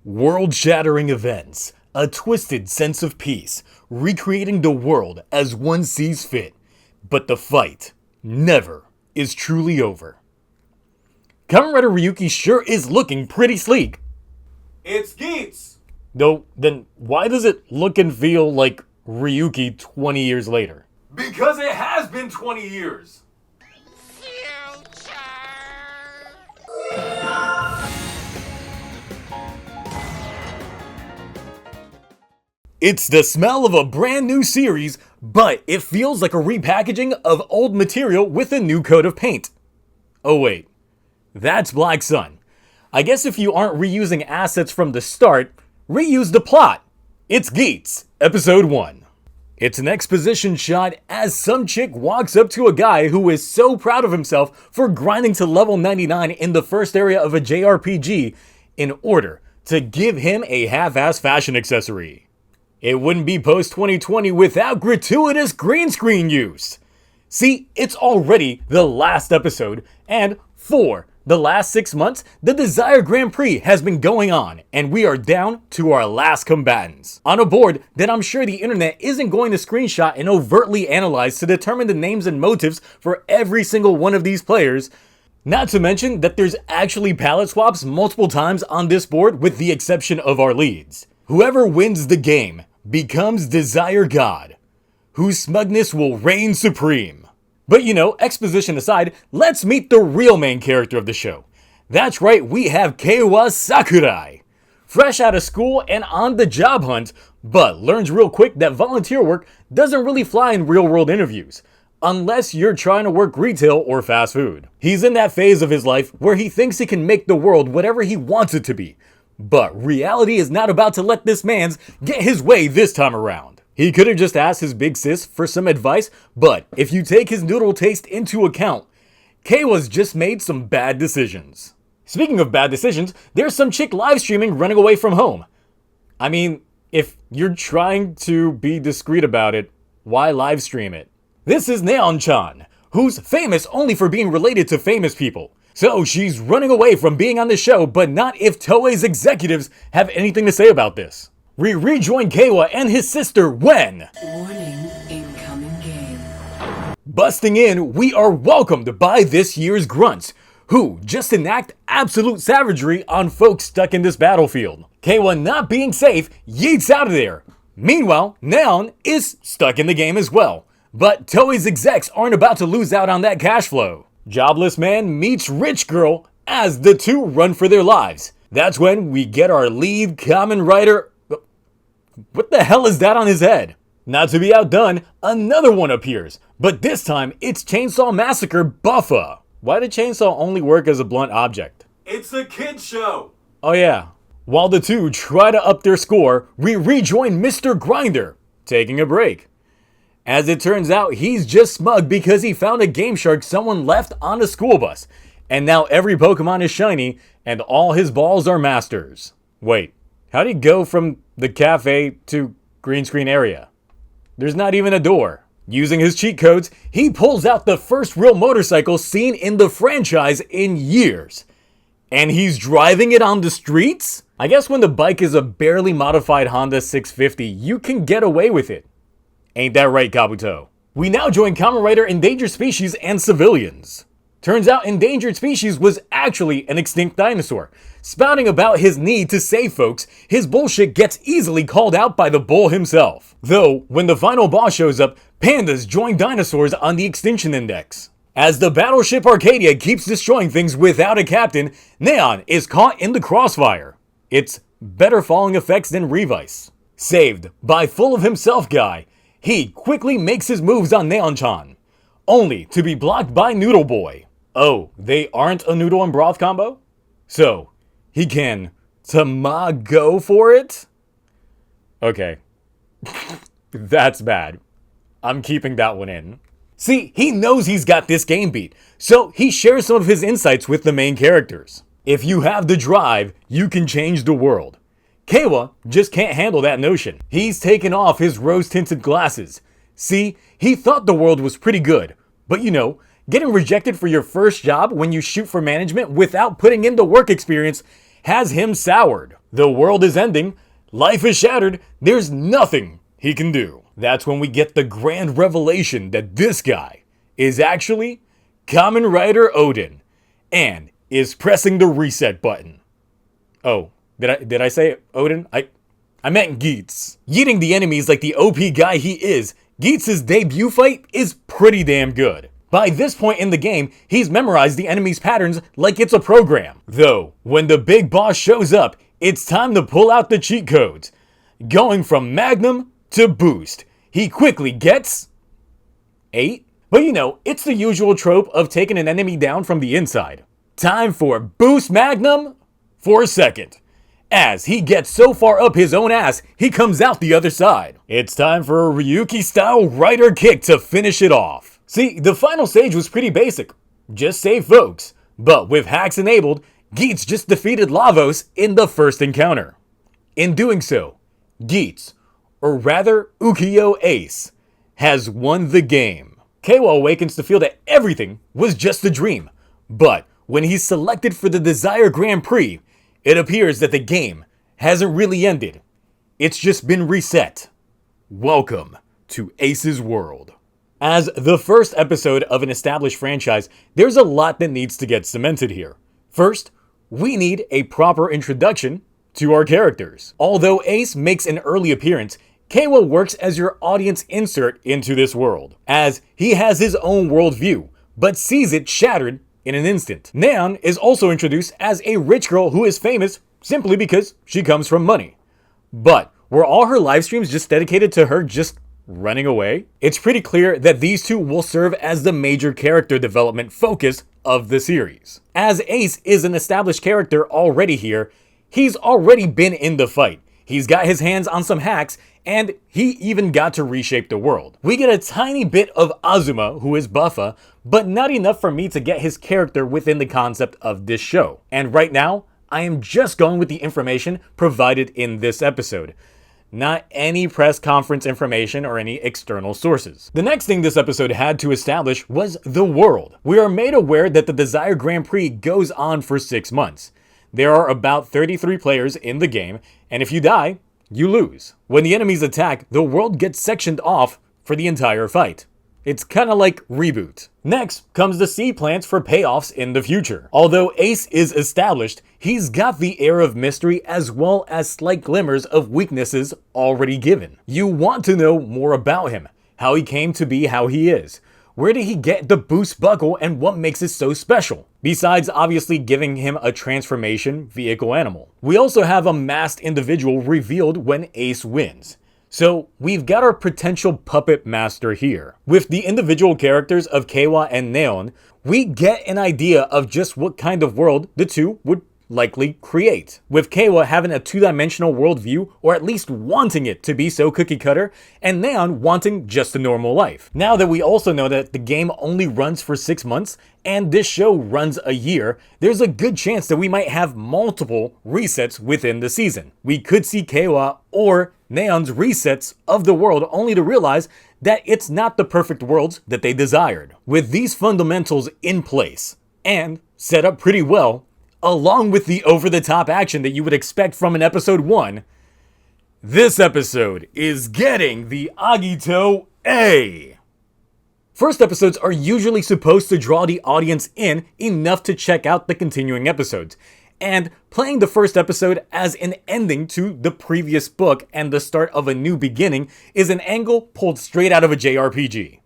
World-shattering events, a twisted sense of peace, recreating the world as one sees fit. But the fight never is truly over. Kamen Rider Ryuki sure is looking pretty sleek. It's Geats! Though, then why does it look and feel like Ryuki 20 years later? Because it has been 20 years! It's the smell of a brand new series, but it feels like a repackaging of old material with a new coat of paint. Oh wait, that's Black Sun. I guess if you aren't reusing assets from the start, reuse the plot. It's Geats, episode 1. It's an exposition shot as some chick walks up to a guy who is so proud of himself for grinding to level 99 in the first area of a JRPG in order to give him a half-ass fashion accessory. It wouldn't be post-2020 without gratuitous green screen use. See, it's already the last episode, and for the last 6 months, the Desire Grand Prix has been going on, and we are down to our last combatants. On a board that I'm sure the internet isn't going to screenshot and overtly analyze to determine the names and motives for every single one of these players. Not to mention that there's actually palette swaps multiple times on this board with the exception of our leads. Whoever wins the game becomes Desire God, whose smugness will reign supreme. But exposition aside, let's meet the real main character of the show. That's right, we have Keiwa Sakurai. Fresh out of school and on the job hunt, but learns real quick that volunteer work doesn't really fly in real world interviews, unless you're trying to work retail or fast food. He's in that phase of his life where he thinks he can make the world whatever he wants it to be. But reality is not about to let this man's get his way this time around. He could have just asked his big sis for some advice, but if you take his noodle taste into account, Keiwa's just made some bad decisions. Speaking of bad decisions, there's some chick live streaming running away from home. I mean, if you're trying to be discreet about it, why live stream it? This is Neon-chan, who's famous only for being related to famous people. So she's running away from being on the show, but not if Toei's executives have anything to say about this. We rejoin Keiwa and his sister when... Warning, incoming game. Busting in, we are welcomed by this year's grunts, who just enact absolute savagery on folks stuck in this battlefield. Keiwa not being safe, yeets out of there. Meanwhile, Neon is stuck in the game as well. But Toei's execs aren't about to lose out on that cash flow. Jobless man meets rich girl as the two run for their lives. That's when we get our lead Kamen Rider. What the hell is that on his head? Not to be outdone, another one appears, but this time it's Chainsaw Massacre Buffa. Why did Chainsaw only work as a blunt object? It's a kid show! Oh yeah. While the two try to up their score, we rejoin Mr. Grinder, taking a break. As it turns out, he's just smug because he found a Game Shark someone left on a school bus. And now every Pokemon is shiny, and all his balls are masters. Wait, how'd he go from the cafe to green screen area? There's not even a door. Using his cheat codes, he pulls out the first real motorcycle seen in the franchise in years. And he's driving it on the streets? I guess when the bike is a barely modified Honda 650, you can get away with it. Ain't that right, Kabuto? We now join Kamen Rider Endangered Species and civilians. Turns out Endangered Species was actually an extinct dinosaur. Spouting about his need to save folks, his bullshit gets easily called out by the bull himself. Though, when the final boss shows up, pandas join dinosaurs on the extinction index. As the battleship Arcadia keeps destroying things without a captain, Neon is caught in the crossfire. It's better falling effects than Revice. Saved by full of himself guy, he quickly makes his moves on Neon-chan, only to be blocked by Noodle Boy. Oh, they aren't a noodle and broth combo? So, he can go for it? Okay. That's bad. I'm keeping that one in. See, he knows he's got this game beat, so he shares some of his insights with the main characters. If you have the drive, you can change the world. Keiwa just can't handle that notion. He's taken off his rose-tinted glasses. See, he thought the world was pretty good, but getting rejected for your first job when you shoot for management without putting in the work experience has him soured. The world is ending, life is shattered, there's nothing he can do. That's when we get the grand revelation that this guy is actually Kamen Rider Odin and is pressing the reset button. Oh, did I say Odin? I meant Geats. Yeeting the enemies like the OP guy he is, Geats' debut fight is pretty damn good. By this point in the game, he's memorized the enemy's patterns like it's a program. Though, when the big boss shows up, it's time to pull out the cheat codes. Going from Magnum to Boost, he quickly gets 8. But you know, it's the usual trope of taking an enemy down from the inside. Time for Boost Magnum for a second. As he gets so far up his own ass, he comes out the other side. It's time for a Ryuki-style rider kick to finish it off. See, the final stage was pretty basic. Just save folks. But with hacks enabled, Geats just defeated Lavos in the first encounter. In doing so, Geats, or rather Ukiyo Ace, has won the game. Keiwa awakens to feel that everything was just a dream. But when he's selected for the Desire Grand Prix, it appears that the game hasn't really ended. It's just been reset. Welcome to Ace's world. As the first episode of an established franchise, there's a lot that needs to get cemented here. First, we need a proper introduction to our characters. Although Ace makes an early appearance, Keiwa works as your audience insert into this world, as he has his own worldview, but sees it shattered in an instant. Neon is also introduced as a rich girl who is famous simply because she comes from money. But were all her live streams just dedicated to her just running away? It's pretty clear that these two will serve as the major character development focus of the series. As Ace is an established character already here, he's already been in the fight. He's got his hands on some hacks, and he even got to reshape the world. We get a tiny bit of Azuma, who is Buffa, but not enough for me to get his character within the concept of this show. And right now, I am just going with the information provided in this episode. Not any press conference information or any external sources. The next thing this episode had to establish was the world. We are made aware that the Desire Grand Prix goes on for 6 months. There are about 33 players in the game, and if you die, you lose. When the enemies attack, the world gets sectioned off for the entire fight. It's kinda like Reboot. Next comes the seed plants for payoffs in the future. Although Ace is established, he's got the air of mystery as well as slight glimmers of weaknesses already given. You want to know more about him, how he came to be how he is. Where did he get the boost buckle and what makes it so special? Besides obviously giving him a transformation vehicle animal. We also have a masked individual revealed when Ace wins. So we've got our potential puppet master here. With the individual characters of Keiwa and Neon, we get an idea of just what kind of world the two would likely create. With Keiwa having a two-dimensional worldview, or at least wanting it to be so cookie cutter, and Neon wanting just a normal life. Now that we also know that the game only runs for 6 months, and this show runs a year, there's a good chance that we might have multiple resets within the season. We could see Keiwa or Neon's resets of the world only to realize that it's not the perfect worlds that they desired. With these fundamentals in place, and set up pretty well, along with the over-the-top action that you would expect from an episode 1, this episode is getting the Agito A. First episodes are usually supposed to draw the audience in enough to check out the continuing episodes, and playing the first episode as an ending to the previous book and the start of a new beginning is an angle pulled straight out of a JRPG.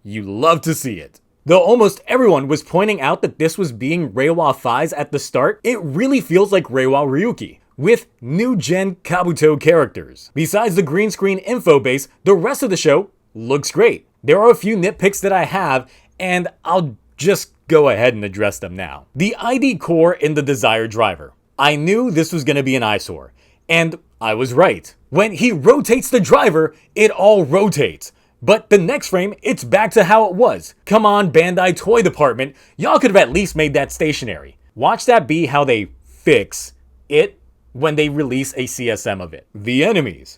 You love to see it. Though almost everyone was pointing out that this was being Reiwa 5's at the start, it really feels like Reiwa Ryuki, with new-gen Kabuto characters. Besides the green screen info base, the rest of the show looks great. There are a few nitpicks that I have, and I'll just go ahead and address them now. The ID core in the Desire driver. I knew this was going to be an eyesore, and I was right. When he rotates the driver, it all rotates. But the next frame, it's back to how it was. Come on, Bandai Toy Department, y'all could have at least made that stationary. Watch that be how they fix it when they release a CSM of it. The enemies.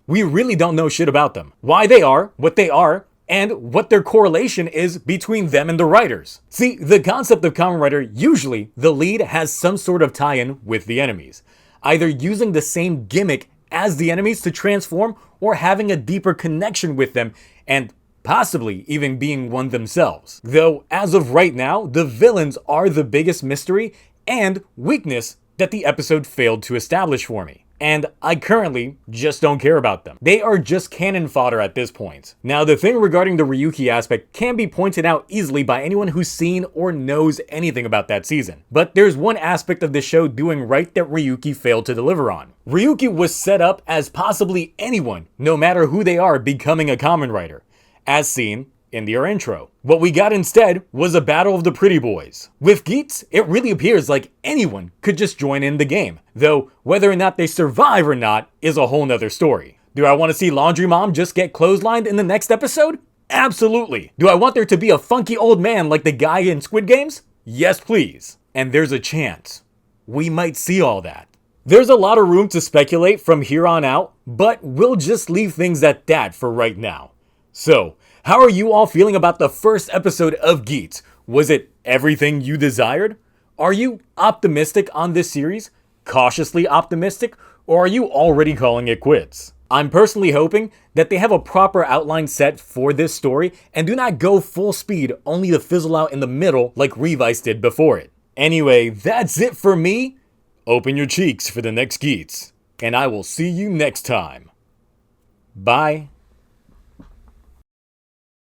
We really don't know shit about them. Why they are, what they are, and what their correlation is between them and the writers. See, the concept of Kamen Rider, usually the lead has some sort of tie-in with the enemies, either using the same gimmick as the enemies to transform or having a deeper connection with them and possibly even being one themselves. Though, as of right now, the villains are the biggest mystery and weakness that the episode failed to establish for me. And I currently just don't care about them. They are just cannon fodder at this point. Now, the thing regarding the Ryuki aspect can be pointed out easily by anyone who's seen or knows anything about that season. But there's one aspect of the show doing right that Ryuki failed to deliver on. Ryuki was set up as possibly anyone, no matter who they are, becoming a Kamen Rider, as seen in their intro. What we got instead was a battle of the pretty boys. With Geats, it really appears like anyone could just join in the game, though whether or not they survive or not is a whole nother story. Do I want to see Laundry Mom just get clotheslined in the next episode? Absolutely. Do I want there to be a funky old man like the guy in Squid Games? Yes, please. And there's a chance we might see all that. There's a lot of room to speculate from here on out, but we'll just leave things at that for right now. So, how are you all feeling about the first episode of Geats? Was it everything you desired? Are you optimistic on this series? Cautiously optimistic? Or are you already calling it quits? I'm personally hoping that they have a proper outline set for this story and do not go full speed only to fizzle out in the middle like Revice did before it. Anyway, that's it for me. Open your cheeks for the next Geats, and I will see you next time. Bye.